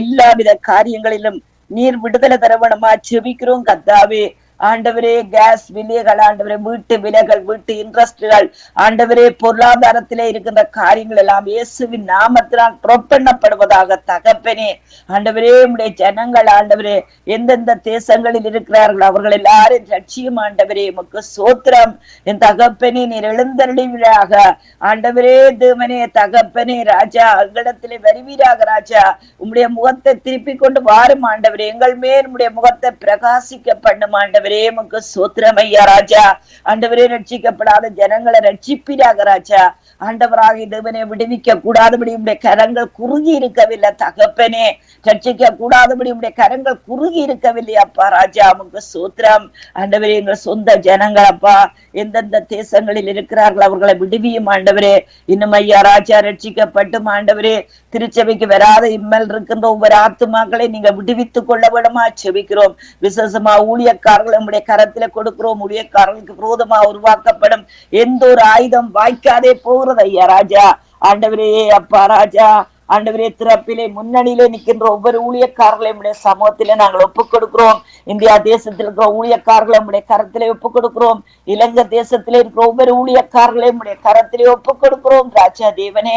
எல்லாவித காரியங்களிலும் நீர் விடுதலை தரவணுமா செபிக்கிறோம் கர்த்தாவே ஆண்டவரே கேஸ் விலைகள் ஆண்டவரே வீட்டு விலைகள் வீட்டு இன்ட்ரெஸ்ட்கள் ஆண்டவரே பொருளாதாரத்திலே இருக்கின்ற காரியங்கள் எல்லாம் இயேசுவின் நாமத்தினால் புறப்பண்ணப்படுவதாக தகப்பனே ஆண்டவரே உம்முடைய ஜனங்கள் ஆண்டவரே எந்தெந்த தேசங்களில் இருக்கிறார்கள் அவர்கள் எல்லாரும் ரட்சியும் ஆண்டவரே உமக்கு சோத்திரம் என் தகப்பனே நீர் எழுந்தருளிவீராக ஆண்டவரே தேவனே தகப்பனே ராஜா எங்களிடத்திலே வருவீராக ராஜா உம்முடைய முகத்தை திருப்பி கொண்டு வாரும் ஆண்டவரே எங்கள் மேல் உம்முடைய முகத்தை பிரகாசிக்க பண்ணும் ஆண்டவரே உமக்கு சோத்திரம் ஐயா ராஜா ஆண்டவரே ரட்சிக்கப்படாத ஜனங்களை ரட்சிப்பீராக ராஜா ஆண்டவராக தேவனே விடுவிக்க கூடாதபடி உடைய கரங்கள் குறுகி இருக்கவில்லை தகப்பனே ரட்சிக்க கூடாதபடி உடைய கரங்கள் குறுகி இருக்கவில்லை அப்பா ராஜா உமக்கு சோத்திரம் ஆண்டவரே எங்கள் சொந்த ஜனங்கள் அப்பா எந்தெந்த தேசங்களில் இருக்கிறார்கள் அவர்களை விடுவியும் ஆண்டவரே இன்னும் ஐயா ராஜா ரட்சிக்கப்பட்டும் ஆண்டவரே திருச்சபைக்கு வராத இம்மல் இருக்கின்ற ஒவ்வொரு ஆத்துமாக்களை நீங்க விடுவித்துக் கொள்ள விடமா செபிக்கிறோம் விசேஷமா ஊழியக்காரர்களை உம்முடைய கரத்துல கொடுக்கிறோம். ஊழியக்காரர்களுக்கு விரோதமா உருவாக்கப்படும் எந்த ஒரு ஆயுதம் வாய்க்காதே போகிறது ஐயா ராஜா. ஆண்டவரே அப்பா ராஜா, ஆண்டவரே திறப்பிலே முன்னணியிலே நிற்கின்ற ஒவ்வொரு ஊழியக்காரர்களையும் உடைய சமூகத்திலே நாங்கள் ஒப்புக் கொடுக்கிறோம். இந்தியா தேசத்தில் இருக்கிற ஊழியக்காரர்களை உடைய கரத்திலே ஒப்புக் கொடுக்கிறோம். இலங்கை தேசத்திலே இருக்கிற ஒவ்வொரு ஊழியக்காரர்களையும் உடைய கரத்திலே ஒப்புக் கொடுக்கிறோம். ராஜா தேவனே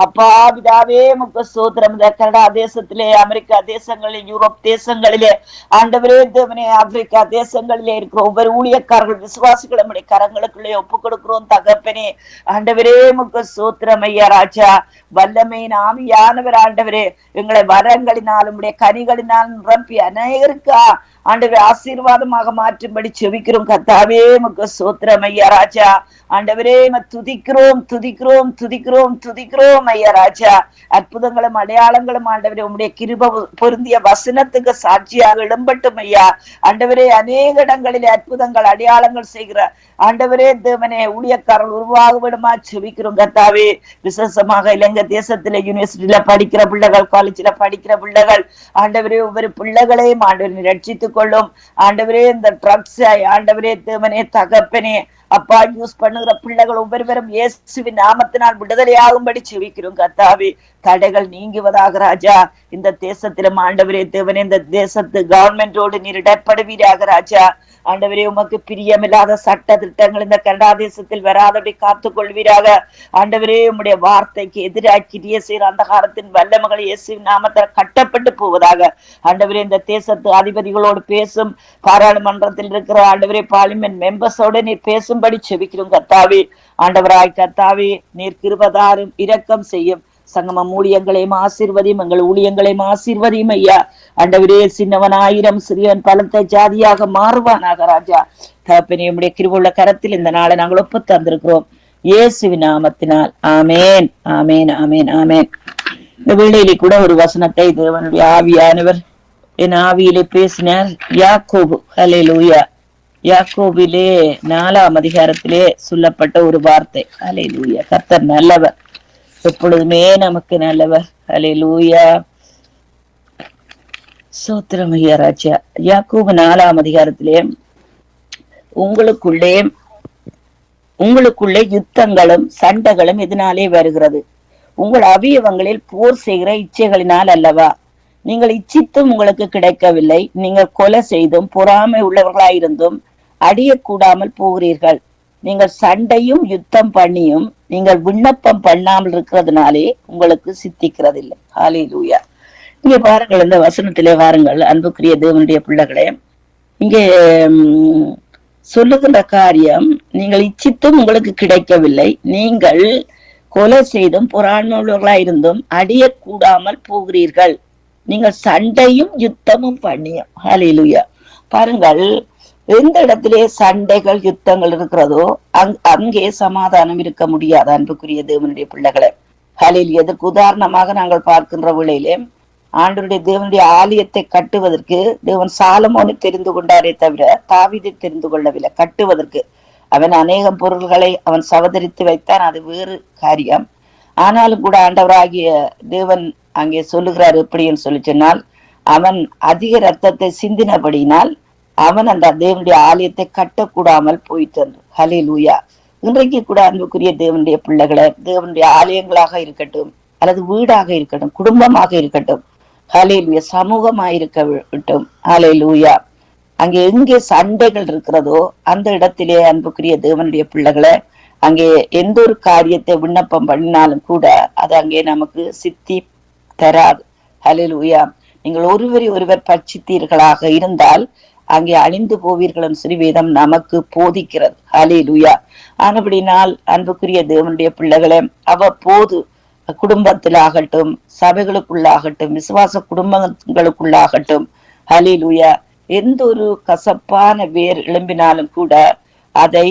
அப்பா பிதாவே முக்க சோத்திரம். இந்த கனடா தேசத்திலே, அமெரிக்கா தேசங்களிலே, யூரோப் தேசங்களிலே, ஆண்டவரே தேவனே ஆப்பிரிக்கா தேசங்களிலே இருக்கிற ஒவ்வொரு ஊழியக்காரர்கள் விசுவாசிகளை உடைய கரங்களுக்குள்ளே ஒப்புக் கொடுக்கிறோம் தகப்பனே. ஆண்டவரே முக்க சோத்திரம் ஐயா ராஜா. வல்லமையின் ஆவியானவர் ஆண்டவரே எங்களை வரங்களினாலும் கனிகளினால் நிரப்பி அநேகருக்கு ஆண்டவரே ஆசீர்வாதமாக மாற்றும்படி செபிக்கிறோம் கர்த்தாவே. முக்க சோத்திரம் ஐயா ராஜா. ஆண்டவரே துதிக்கிறோம் துதிக்கிறோம் துதிக்கிறோம் துதிக்கிறோம் ஐயா ராஜா. அற்புதங்களும் அடையாளங்களும் ஆண்டவரே உம்முடைய கிருபை பொருந்திய வசனத்துக்கு சாட்சியாக இடம்பட்டும் ஐயா. ஆண்டவரே அநேக இடங்களிலே அற்புதங்கள் அடையாளங்கள் செய்கிற ஆண்டவரே தேவனே ஊழியக்காரர்கள் உருவாக விடுமா செபிக்கிறோம் கர்த்தாவே. விசேஷமாக இலங்கை தேசத்திலே யூனிவர்சிட்டியில படிக்கிற பிள்ளைகள், காலேஜ்ல படிக்கிற பிள்ளைகள், ஆண்டவரே ஒவ்வொரு பிள்ளைகளையும் ஆண்டவரை ரட்சித்துக் கொள்ளும். ஆண்டவரே இந்த ட்ரக்ஸ் ஆண்டவரே தேவனே தகப்பனே அப்பா யூஸ் பண்ணுகிற பிள்ளைகள் ஒவ்வொருவரும் இயேசுவின் நாமத்தினால் விடுதலையாகும்படி செபிக்கிறோம் கர்த்தாவே. தடைகள் நீங்குவதாக ராஜா. இந்த தேசத்திலும் ஆண்டவரே தேவனே இந்த தேசத்து கவர்மெண்டோடு நீர் இடப்படுவீராக ராஜா. ஆண்டவரே உமக்கு பிரியமில்லாத சட்ட திட்டங்கள் இந்த கனடா தேசத்தில் வராதபடி காத்துக் கொள்வீராக. ஆண்டவரே உம்முடைய வார்த்தைக்கு எதிராக்கிய செய்கிற அந்தகாரத்தின் வல்லமைகள் இயேசுவின் நாமத்தில் கட்டப்பட்டு போவதாக. ஆண்டவரே இந்த தேசத்து அதிபதிகளோடு பேசும், பாராளுமன்றத்தில் இருக்கிற ஆண்டவரே பார்லிமெண்ட் மெம்பர்ஸோட நீர் பேசும்படி செபிக்கிறோம் கர்த்தாவே. ஆண்டவராய் கர்த்தாவே நீர் கிருபைதாரும் இரக்கம் செய்யும். சங்கமம் ஊழியங்களையும் ஆசீர்வதியும், எங்கள் ஊழியங்களையும் ஆசீர்வதியும் ஐயா. ஆண்டவரே சின்னவன் 1000 சிறியவன் பலத்த ஜாதியாக மாறுவானாக ராஜா. தகப்பனே உம்முடைய கிருபையுள்ள கரத்தில் இந்த நாளை நாங்கள் ஒப்பு தந்திருக்கிறோம் இயேசுவின் நாமத்தினால். ஆமேன் ஆமேன் ஆமேன் ஆமேன். இந்த வேளையிலே கூட ஒரு வசனத்தை தேவனுடைய ஆவியானவர் என் ஆவியிலே பேசினார். யாக்கோபு, ஹல்லேலூயா. யாக்கோபிலே 4ஆம் அதிகாரத்திலே சொல்லப்பட்ட ஒரு வார்த்தை. ஹல்லேலூயா. கர்த்தர் நல்லவர், எப்பொழுதுமே நமக்கு நல்லவர். ஹல்லேலூயா. சோத்திரம் ஐயா ராஜா. யாக்கோபு 4ஆம் அதிகாரத்திலே உங்களுக்குள்ளே யுத்தங்களும் சண்டைகளும் இதனாலே வருகிறது. உங்கள் அவயவங்களில் போர் செய்கிற இச்சைகளினால் அல்லவா? நீங்கள் இச்சித்தும் உங்களுக்கு கிடைக்கவில்லை. நீங்கள் கொலை செய்தும் பொறாமை உள்ளவர்களாயிருந்தும் அடியக்கூடாமல் போகிறீர்கள். நீங்கள் சண்டையும் யுத்தம் பண்ணியும் நீங்கள் விண்ணப்பம் பண்ணாமல் இருக்கிறதுனாலே உங்களுக்கு சித்திக்கிறது இல்லை. ஹல்லேலூயா. இங்கே பாருங்கள், இந்த வசனத்திலே வாருங்கள் அன்புக்குரிய தேவனுடைய பிள்ளைகளே. இங்கே சொல்லுகின்ற காரியம், நீங்கள் இச்சித்தும் உங்களுக்கு கிடைக்கவில்லை, நீங்கள் கொலை செய்தும் பொறாமையுள்ளவர்களாயிருந்தும் அடியக்கூடாமல் போகிறீர்கள். நீங்கள் சண்டையும் யுத்தமும் பண்ணியும். ஹல்லேலூயா. பாருங்கள், எந்த இடத்திலே சண்டைகள் யுத்தங்கள் இருக்கிறதோ அங்கே சமாதானம் இருக்க முடியாது அன்புக்குரிய தேவனுடைய பிள்ளைகளை. ஹல்லேலூயா. இதற்கு உதாரணமாக நாங்கள் பார்க்கின்ற வேளையிலே ஆண்டவருடைய தேவனுடைய ஆலயத்தை கட்டுவதற்கு தேவன் சாலமோனை தெரிந்து கொண்டாரே தவிர தாவீதை தெரிந்து கொள்ளவில்லை. கட்டுவதற்கு அவன் அநேகம் பொருள்களை அவன் சவதரித்து வைத்தான், அது வேறு காரியம். ஆனாலும் கூட ஆண்டவராகிய தேவன் அங்கே சொல்லுகிறார் எப்படின்னு சொல்லி சொன்னால், அவன் அதிக ரத்தத்தை சிந்தினபடியினால் அவன் அந்த தேவனுடைய ஆலயத்தை கட்டக்கூடாமல் போயிட்டு. ஹல்லேலூயா. இன்றைக்கு கூட அன்புக்குரிய தேவனுடைய பிள்ளைகளை, தேவனுடைய ஆலயங்களாக இருக்கட்டும் அல்லது வீடாக இருக்கட்டும், குடும்பமாக இருக்கட்டும், ஹல்லேலூயா, சமூகமாக இருக்கட்டும், ஹல்லேலூயா, அங்கே எங்கே சண்டைகள் இருக்கிறதோ அந்த இடத்திலே அன்புக்குரிய தேவனுடைய பிள்ளைகளை, அங்கே எந்த ஒரு காரியத்தை விண்ணப்பம் பண்ணினாலும் கூட அது அங்கே நமக்கு சித்தி தராது. ஹல்லேலூயா. நீங்கள் ஒருவர் பட்சித்தீர்களாக இருந்தால் அங்கே அழிந்து போவீர்கள் சொல்லி வேதம் நமக்கு போதிக்கிறது. ஹல்லேலூயா. ஆனபடினால் அன்புக்குரிய தேவனுடைய பிள்ளைகளை, அவ்வப்போது குடும்பத்திலாகட்டும், சபைகளுக்குள்ளாகட்டும், விசுவாச குடும்பங்களுக்குள்ளாகட்டும், ஹல்லேலூயா, எந்த ஒரு கசப்பான வேர் எழும்பினாலும் கூட அதை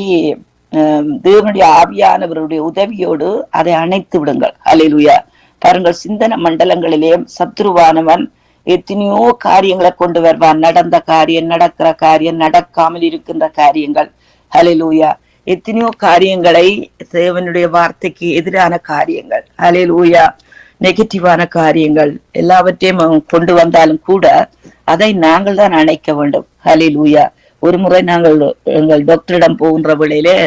தேவனுடைய ஆவியானவருடைய உதவியோடு அதை அணைத்து விடுங்கள். ஹல்லேலூயா. பாருங்கள், சிந்தன மண்டலங்களிலேயும் சத்ருவானவன் எத்தனையோ காரியங்களை கொண்டு வருவான். நடந்த காரியம், நடக்கிற காரியம், நடக்காமல் இருக்கின்ற காரியங்கள், ஹல்லேலூயா, எத்தனையோ காரியங்களை, தேவனுடைய வார்த்தைக்கு எதிரான காரியங்கள், ஹல்லேலூயா, நெகட்டிவான காரியங்கள் எல்லாவற்றையும் கொண்டு வந்தாலும் கூட அதை நாங்கள் தான் அணைக்க வேண்டும். ஹல்லேலூயா. ஒரு முறை நாங்கள் எங்கள் டாக்டரிடம் போகின்ற வேளையிலே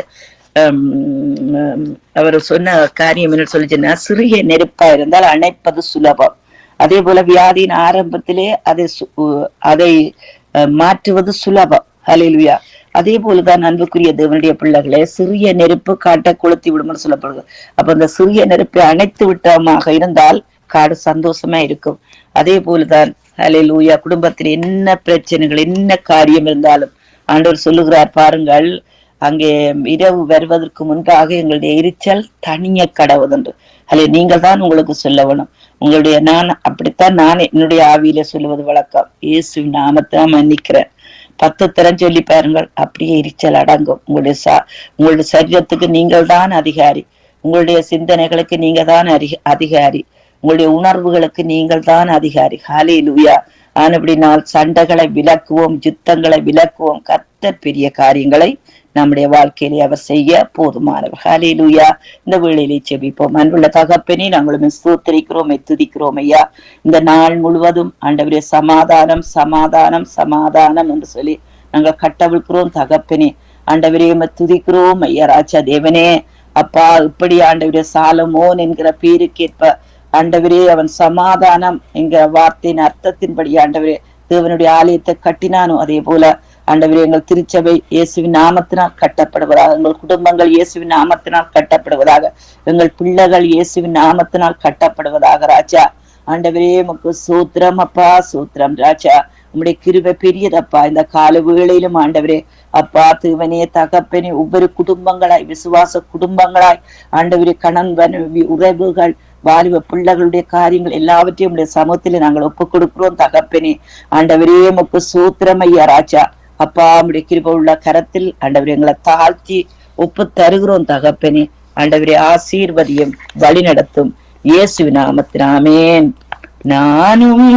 அவர் சொன்ன காரியம் என்ன சொல்லிச்சுன்னா, சிறிய நெருப்பா இருந்தால் அணைப்பது சுலபம். அதே போல வியாதியின் ஆரம்பத்திலே அதை மாற்றுவது சுலபம். ஹல்லேலூயா. அதே போலதான் அன்புக்குரிய தேவனுடைய பிள்ளைகளே, சிறிய நெருப்பு காட்டை கொளுத்தி விடும்னு சொல்லப்படுது. அப்ப அந்த சிறிய நெருப்பை அணைத்து விட்டமாக இருந்தால் காடு சந்தோஷமா இருக்கும். அதே போலதான் ஹல்லேலூயா, குடும்பத்தில் என்ன பிரச்சனைகள் என்ன காரியம் இருந்தாலும் ஆண்டவர் சொல்லுகிறார் பாருங்கள், அங்கே இரவு வருவதற்கு முன்பாக எங்களுடைய எரிச்சல் தனிய கடவுதென்று. அல்ல நீங்கள் தான் உங்களுக்கு சொல்ல வேணும். உங்களுடைய நான் அப்படித்தான் நான் என்னுடைய ஆவியில சொல்லுவது வழக்கம். இயேசு நாமத்தான் மன்னிக்கிறேன் 10 தரம் சொல்லி பாருங்கள், அப்படியே எரிச்சல் அடங்கும். உங்களுடைய சரீரத்துக்கு நீங்கள் தான் அதிகாரி. உங்களுடைய சிந்தனைகளுக்கு நீங்க தான் அதிகாரி. உங்களுடைய உணர்வுகளுக்கு நீங்கள் தான் அதிகாரி. ஹல்லேலூயா. ஆனபடினால் சண்டைகளை விலக்குவோம், யுத்தங்களை விலக்குவோம். கர்த்தர் பெரிய காரியங்களை நம்முடைய வாழ்க்கையிலே அவர் செய்ய போதுமானவர். ஹல்லேலூயா. இந்த வேளையிலே செபிப்போம். அன்புள்ள தகப்பனே, நாங்களும் ஸ்தோத்திரிக்கிறோம், துதிக்கிறோம் ஐயா. இந்த நாள் முழுவதும் ஆண்டவரே சமாதானம் சமாதானம் சமாதானம் என்று சொல்லி நாங்கள் கட்டவிழ்கிறோம் தகப்பனே. ஆண்டவரே துதிக்கிறோம் ஐயா. ராஜா தேவனே அப்பா, இப்படி ஆண்டவரே சாலமோன் என்கிற பேருக்கேற்ப ஆண்டவரே அவன் சமாதானம் என்கிற வார்த்தையின் அர்த்தத்தின்படி ஆண்டவரே தேவனுடைய ஆலயத்தை கட்டினானோ, அதே போல ஆண்டவரே எங்கள் திருச்சபை இயேசுவின் நாமத்தினால் கட்டப்படுவதாக, எங்கள் குடும்பங்கள் இயேசுவின் நாமத்தினால் கட்டப்படுவதாக, எங்கள் பிள்ளைகள் இயேசுவின் நாமத்தினால் கட்டப்படுவதாக. ராஜா ஆண்டவரே உமக்கு சூத்திரம் அப்பா, சூத்திரம் ராஜா. உம்முடைய கிருபை பெரியதப்பா. இந்த கால வேளையிலும் ஆண்டவரே அப்பா தேவனே தகப்பனே, ஒவ்வொரு குடும்பங்களாய் விசுவாச குடும்பங்களாய் ஆண்டவரே கணவன் உறவுகள் வாலிப பிள்ளைகளுடைய காரியங்கள் எல்லாவற்றையும் உடைய சமூகத்தில் நாங்கள் ஒப்புக் கொடுக்கிறோம் தகப்பனே. ஆண்டவரே உமக்கு சூத்திரம் ஐயா ராஜா. அப்பா உடைய கிருபை உள்ள கரத்தில் ஆண்டவரே எங்களை தாழ்த்தி ஒப்பு தருகிறோம் தகப்பனே. ஆண்டவரே ஆசீர்வதியும் வழி நடத்தும் இயேசுவின் நாமத்தில் ஆமென். நானும்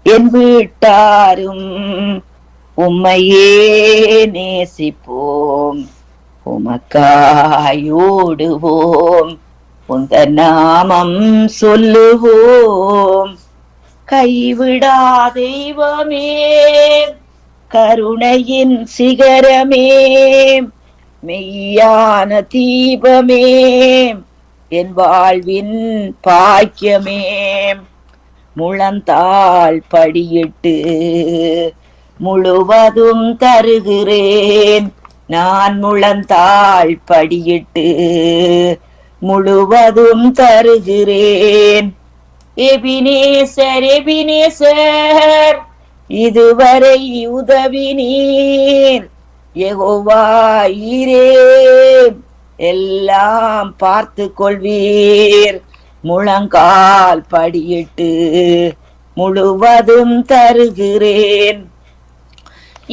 என் வீட்டாரும் உம்மையே நேசிப்போம், உமக்காயோடுவோம், உந்த நாமம் சொல்லுவோம். கைவிடா தெய்வமே, கருணையின் சிகரமே, மெய்யான தீபமே, என் வாழ்வின் பாக்கியமே, முழந்தாள் படியிட்டு முழுவதும் தருகிறேன். நான் முழந்தாள் படியிட்டு முழுவதும் தருகிறேன். எபினேசர் எபினேசர் இதுவரை உதவி நீர், யெகோவா ஈரே எல்லாம் பார்த்து கொள்வீர். முழங்கால் படியிட்டு முழுவதும் தருகிறேன்.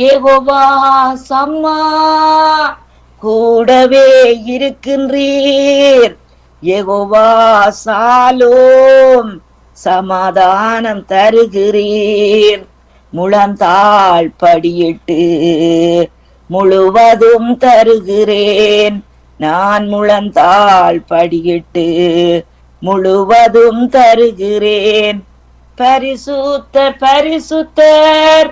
யெகோவா சம்மா கூடவே இருக்கின்றீர். யெகோவா சாலோம் சமாதானம் தருகிறீர். முழந்தாள் படியிட்டு முழுவதும் தருகிறேன். நான் முழந்தாள் படியிட்டு முழுவதும் தருகிறேன். பரிசுத்தர் பரிசுத்தர்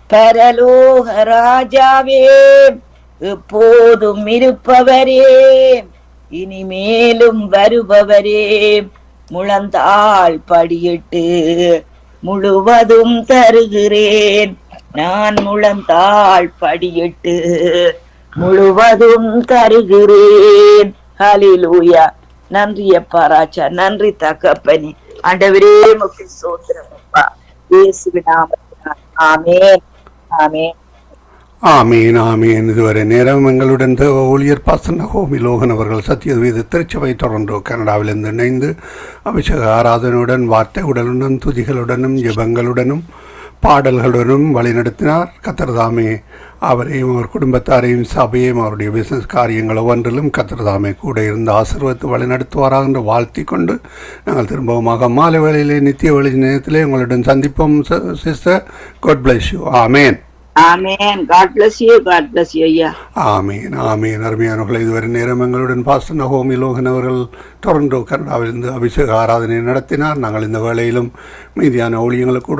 பரலோக ராஜாவே, எப்போதும் இருப்பவரே, இனிமேலும் வருபவரே, முழந்தாள் படியிட்டு முழுவதும் தருகிறேன். நான் முழந்தாள் படியிட்டு முழுவதும் தருகிறேன். ஹல்லேலூயா. நன்றி அப்பா ராஜா, நன்றி தகப்பனே. ஆண்டவரே உமக்கு ஸ்தோத்திரம் அப்பா, இயேசுவின் நாமத்தினால் ஆமென் ஆமென் ஆமீன் ஆமீன். இதுவரை நேரம் எங்களுடன் ஊழியர் பாசன ஹோமி லோகன் அவர்கள் சத்தியவேத திருச்சபை டொரண்டோ கனடாவிலிருந்து இணைந்து அபிஷேக ஆராதனையுடன் வார்த்தைகளுடனும் துதிகளுடனும் ஜெபங்களுடனும் பாடல்களுடனும் வழிநடத்தினார். கர்த்தர்தாமே அவரையும் அவர் குடும்பத்தாரையும் சபையையும் அவருடைய பிசினஸ் காரியங்கள் ஒவ்வொன்றிலும் கர்த்தர்தாமே கூட இருந்து ஆசீர்வதித்து வழிநடத்துவாராக என்று வாழ்த்தி கொண்டு நாங்கள் திரும்பவுமாக மாலை வேளையிலே நித்திய வழி நேரத்திலே உங்களுடன் சந்திப்போம். Sister, God bless you. ஆமேன் ஆமென். God bless you. God bless you ஐயா. ஆமீன் ஆமீன். அருமையானவர்களை, இதுவரை நேரம் எங்களுடன் பாஸ்டர் நகோமி லோகன் அவர்கள் டொரண்டோ கனடாவிலிருந்து அபிஷேக ஆராதனை நடத்தினார். நாங்கள் இந்த வேளையிலும் மீதியான ஊழியங்களுக்கு கூட